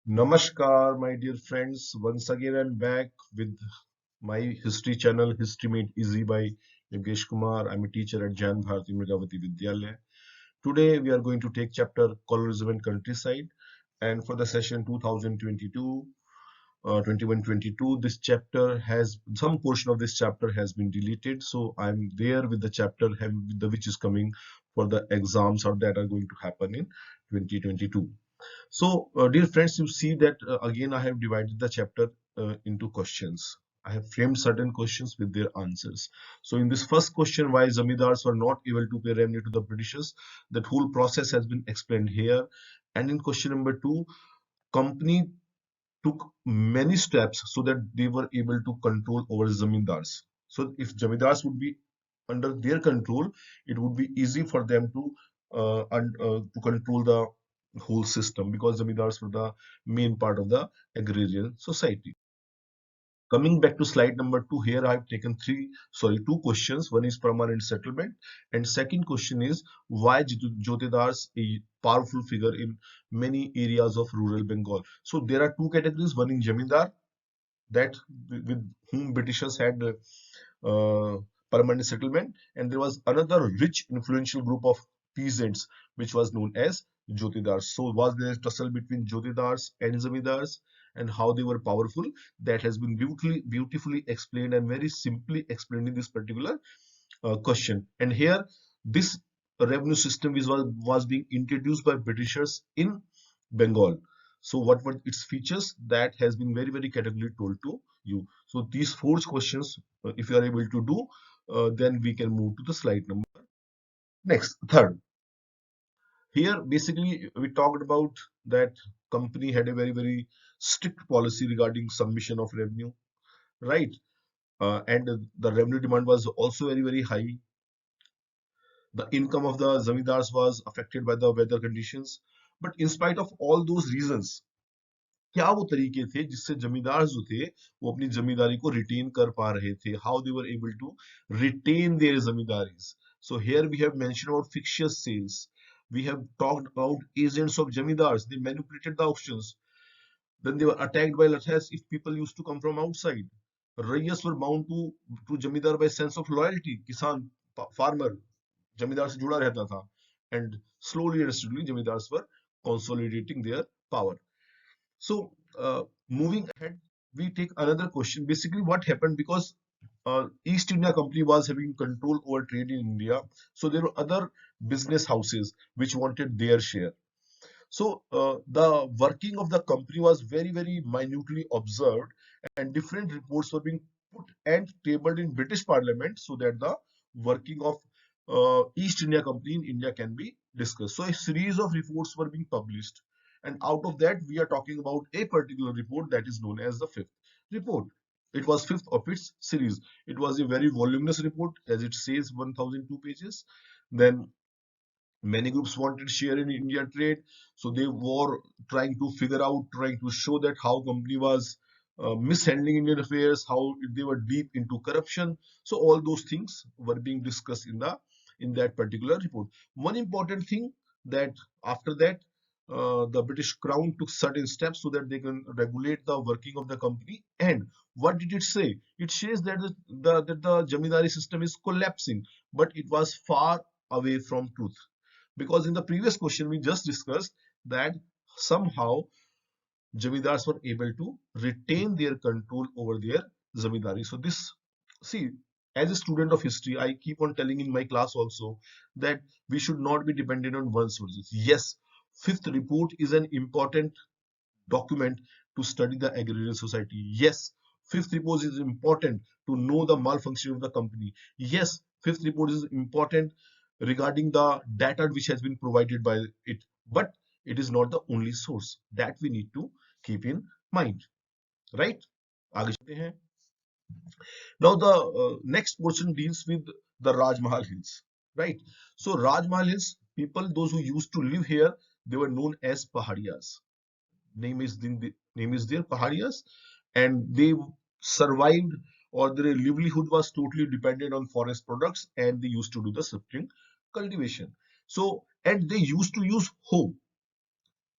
Namaskar, my dear friends. Once again, I'm back with my history channel, History Made Easy by Yogesh Kumar. I'm a teacher at Jan Bharati Megavati Vidyalaya. Today, we are going to take chapter Colonialism and Countryside. And for the session 2022, 21-22, this chapter has some portion of this chapter has been deleted. So I'm there with the chapter which is coming for the exams or that are going to happen in 2022. So, dear friends, you see that again I have divided the chapter into questions. I have framed certain questions with their answers. So, in this first question, why zamindars were not able to pay revenue to the Britishers, that whole process has been explained here. And in question number two, company took many steps so that they were able to control over zamindars. So, if zamindars would be under their control, it would be easy for them to control the whole system because zamindars were the main part of the agrarian society. Coming back to slide number two, here I've taken two questions. One is permanent settlement, and second question is why jotedars a powerful figure in many areas of rural Bengal. So there are two categories. One in zamindar that with whom Britishers had uh, permanent settlement, and there was another rich, influential group of peasants, which was known as Jotidars. So, was there a tussle between Jotidars and Zamindars, and how they were powerful? That has been beautifully explained and very simply explained in this particular question. And here, this revenue system was being introduced by Britishers in Bengal. So, what were its features? That has been very categorically told to you. So, these four questions, if you are able to do, then we can move to the slide number. Next, third. Here, basically, we talked about that company had a very strict policy regarding submission of revenue, right? And the revenue demand was also very high. The income of the zamindars was affected by the weather conditions. But in spite of all those reasons, क्या वो तरीके थे जिससे जमींदार जो थे वो अपनी जमींदारी को रिटेन कर पा रहे थे how they were able to retain their zamindaris so here we have mentioned about fictitious sales we have talked about agents of zamindars they manipulated the auctions then they were attacked by lathas if people used to come from outside rayas were bound to zamindar by sense of loyalty kisan farmer जमींदार से जुड़ा रहता था and slowly and steadily zamindars were consolidating their power. So, moving ahead, we take another question. Basically, what happened because East India Company was having control over trade in India, so there were other business houses which wanted their share. So, the working of the company was very minutely observed, and different reports were being put and tabled in British Parliament so that the working of East India Company in India can be discussed. So, a series of reports were being published, and out of that, we are talking about a particular report that is known as the fifth report. It was fifth of its series. It was a very voluminous report, as it says, 1002 pages. Then many groups wanted share in India trade, so they were trying to figure out, trying to show that how company was mishandling Indian affairs, how they were deep into corruption. So all those things were being discussed in that particular report. One important thing that after that, the British Crown took certain steps so that they can regulate the working of the company. And what did it say? It says that the Jamindari system is collapsing, but it was far away from truth because in the previous question we just discussed that somehow zamindars were able to retain their control over their zamindari. So this, see, as a student of history, I keep on telling in my class also that we should not be dependent on one sources. Yes, fifth report is an important document to study the agrarian society. Yes, fifth report is important to know the malfunction of the company. Yes, fifth report is important regarding the data which has been provided by it, but it is not the only source that we need to keep in mind, right? आगे चलते हैं. Now the next portion deals with the Rajmahal Hills, right? So Rajmahal Hills, people, those who used to live here, they were known as Pahadiyas. Name is their Pahadiyas, and they survived, or their livelihood was totally dependent on forest products, and they used to do the suffering cultivation. So, and they used to use hoe.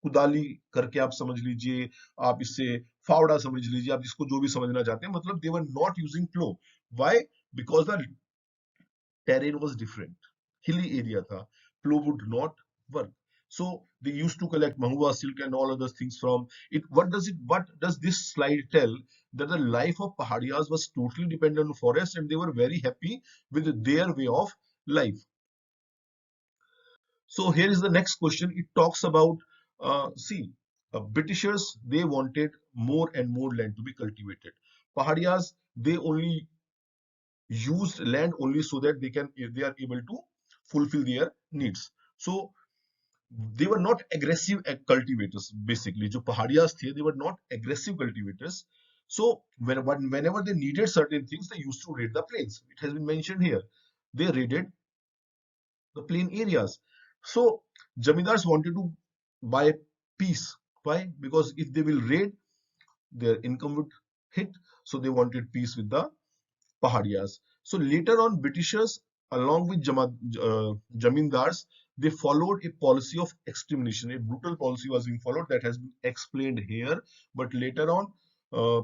कुदाली करके आप समझ लीजिए, आप इससे फावड़ा समझ लीजिए, आप जिसको जो भी समझना चाहते हैं, मतलब they were not using plough. Why? Because the terrain was different. Hilly area tha. Plow would not work. So they used to collect mahua silk and all other things from it. What does this slide tell? That the life of Pahadiyas was totally dependent on forest, and they were very happy with their way of life. So here is the next question. It talks about, Britishers, they wanted more and more land to be cultivated. Pahadiyas, they only used land only so that they are able to fulfill their needs. So they were not aggressive cultivators. Basically, जो पहाड़ियास थे, they were not aggressive cultivators. So whenever they needed certain things, they used to raid the plains. It has been mentioned here. They raided the plain areas. So Jamindars wanted to buy peace. Why? Because if they will raid, their income would hit. So they wanted peace with the Pahadiyas. So later on, Britishers, along with Jamindars, they followed a policy of extermination. A brutal policy was being followed that has been explained here. But later on,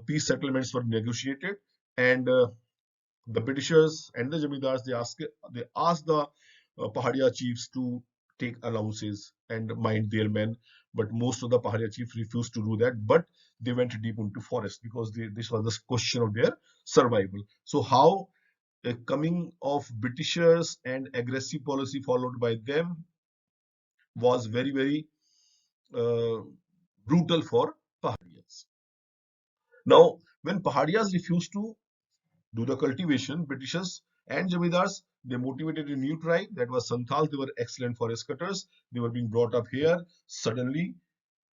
peace settlements were negotiated, and the Britishers and the Jamindars, they asked the Pahadiya chiefs to take allowances and mind their men, but most of the Pahadiya chiefs refused to do that. But they went deep into forest because this was the question of their survival. So how a coming of Britishers and aggressive policy followed by them was very, very uh, brutal for Pahadiyas. Now, when Pahadiyas refused to do the cultivation, Britishers and Jamidars, they motivated a new tribe that was Santals. They were excellent forest cutters. They were being brought up here. Suddenly,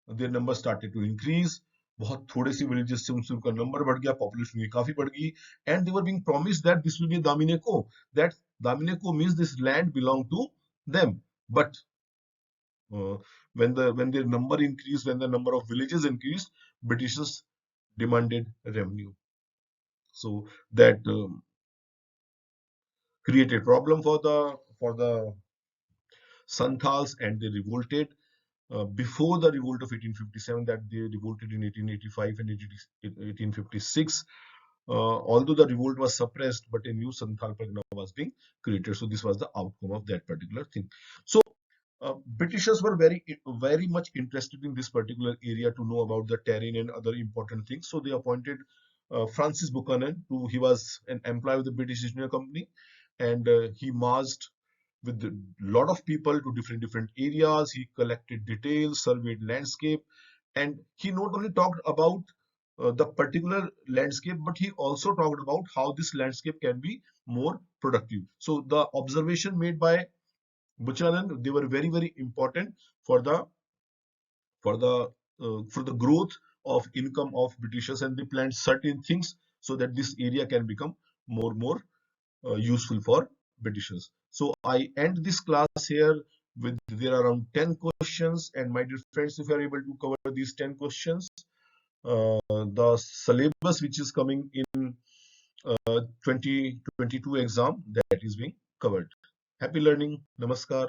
their number started to increase. बहुत थोड़े से villages से उनका number बढ़ गया, population की काफी बढ़ गई, and they were being promised that this will be Damin-i-Koh, that Damin-i-Koh means this land belong to them. But when their number increased, when the number of villages increased, Britishers demanded revenue. So that created problem for the Santals, and they revolted. Before the revolt of 1857, that they revolted in 1885 and 1856. Although the revolt was suppressed, but a new Santhal Pargana was being created. So this was the outcome of that particular thing. So Britishers were very much interested in this particular area to know about the terrain and other important things. So they appointed Francis Buchanan. He was an employee of the British East India Company, and he marched with a lot of people to different areas. He collected details, surveyed landscape, and he not only talked about the particular landscape, but he also talked about how this landscape can be more productive. So the observation made by Buchanan, they were very important for the for the for the growth of income of Britishers, and they planned certain things so that this area can become more useful for Britishers. So I end this class here with there are around 10 questions, and my dear friends, if you are able to cover these 10 questions, the syllabus which is coming in 2022 exam, that is being covered. Happy learning. Namaskar.